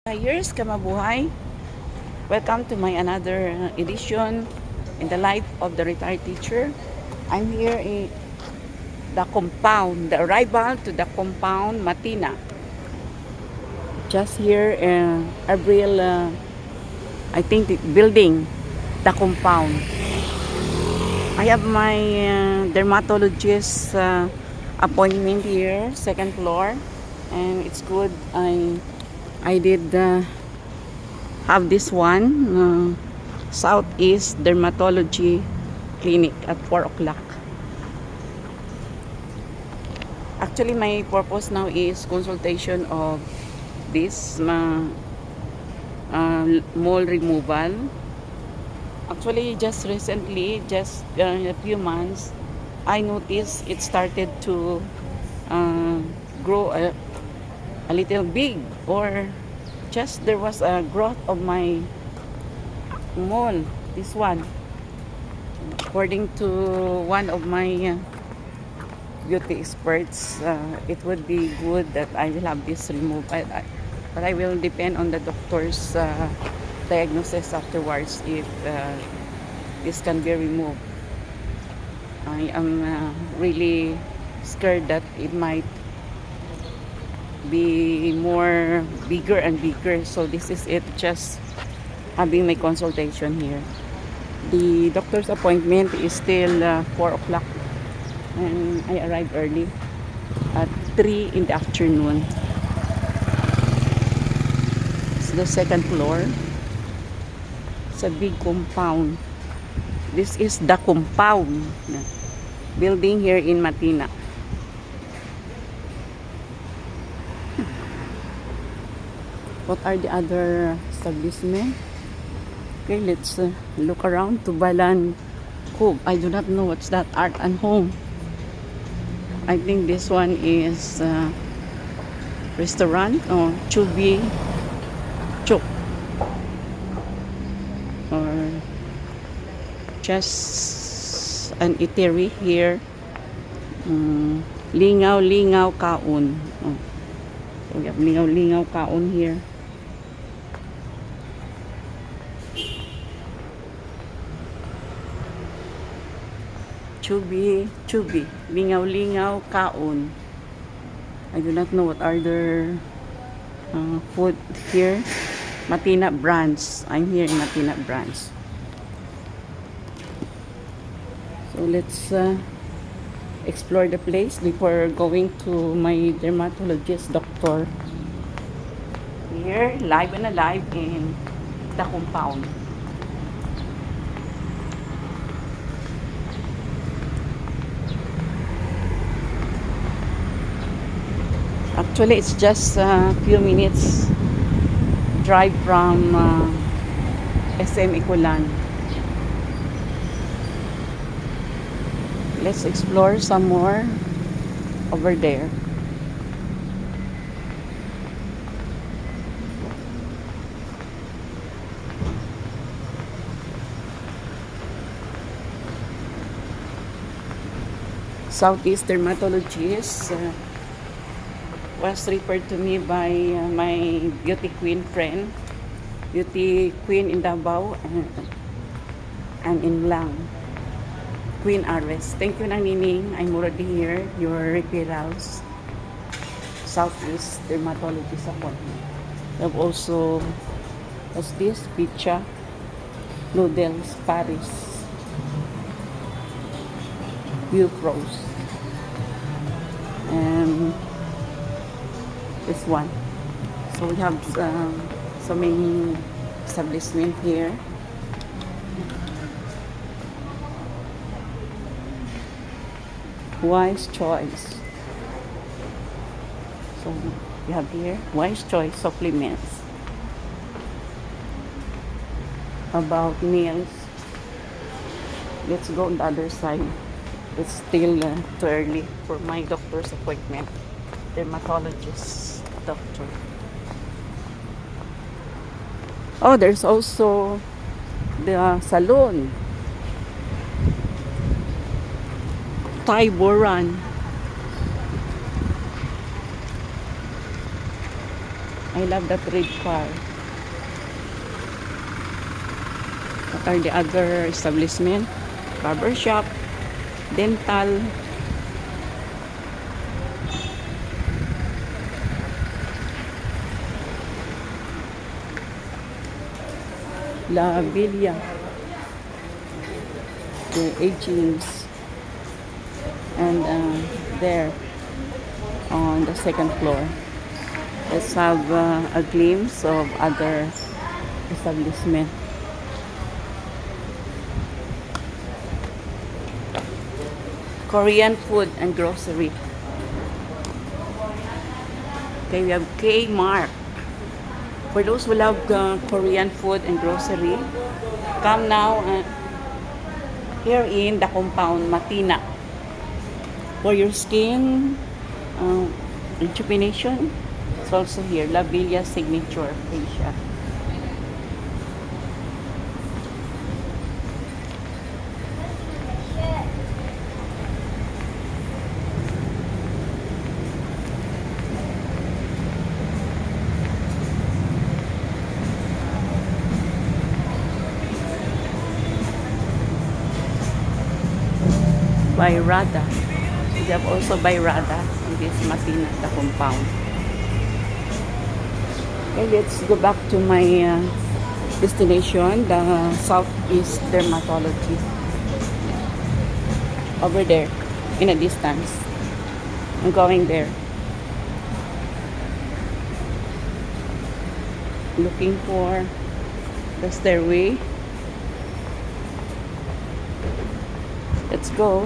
Years kamabuhay. Welcome to my another edition in the life of the retired teacher. I'm here in the compound, the arrival to the compound Matina. Just here, Abril, I think the building, the compound. I have my dermatologist appointment here, second floor, and it's good. I did have this one, Southeast Dermatology Clinic at 4 o'clock. Actually, my purpose now is consultation of this mole removal. Actually, just recently, just a few months, I noticed it started to grow a little big, or just there was a growth of my mole. This one, according to one of my beauty experts, it would be good that I will have this removed, but I will depend on the doctor's diagnosis afterwards if this can be removed. I am really scared that it might be more bigger and bigger. So this is it, just having my consultation here. The doctor's appointment is still 4 o'clock, and I arrived early at 3 in the afternoon. It's the second floor. It's a big compound. This is the compound building here in Matina. What are the other establishments? Okay, let's look around. Tubalan Cove. I do not know what's that. Art and Home. I think this one is restaurant or Chubi Chuk, or just an eatery here. Lingaw Lingaw Kaon. Oh. So we have Lingaw Lingaw Kaon here. Chubi, Lingaw Kaon. I do not know what are their food here. Matina branch. I'm here in Matina branch. So let's explore the place before going to my dermatologist doctor. Here, live and alive in the compound. Actually, it's just a few minutes drive from SM Ikulan. Let's explore some more over there. Southeast Dermatologist was referred to me by my beauty queen friend, beauty queen in Davao and in Lang, Queen Ares. Thank you, Nanining. I'm already here. Your referrals, Southeast Dermatologist appointment. We have also, what's this? Pizza Noodles Paris, View Pros, and this one. So we have so many establishments here. Wise Choice. So we have here Wise Choice supplements. About meals, let's go on the other side. It's still too early for my doctor's appointment. Dermatologist doctor. Oh, there's also the salon. Thai Boran. I love that red car. What are the other establishment? Barber shop, dental. La Villa. The agents. And there on the second floor, let's have a glimpse of other establishment. Korean food and grocery. Okay, we have Kmart. For those who love Korean food and grocery, come now here in the compound Matina. For your skin rejuvenation, it's also here. La Villa Signature Facial. By Rada. We have also by Rada in this Matina, the compound. Okay, let's go back to my destination, the Southeast Dermatology. Over there, in a distance. I'm going there. Looking for the stairway. Let's go.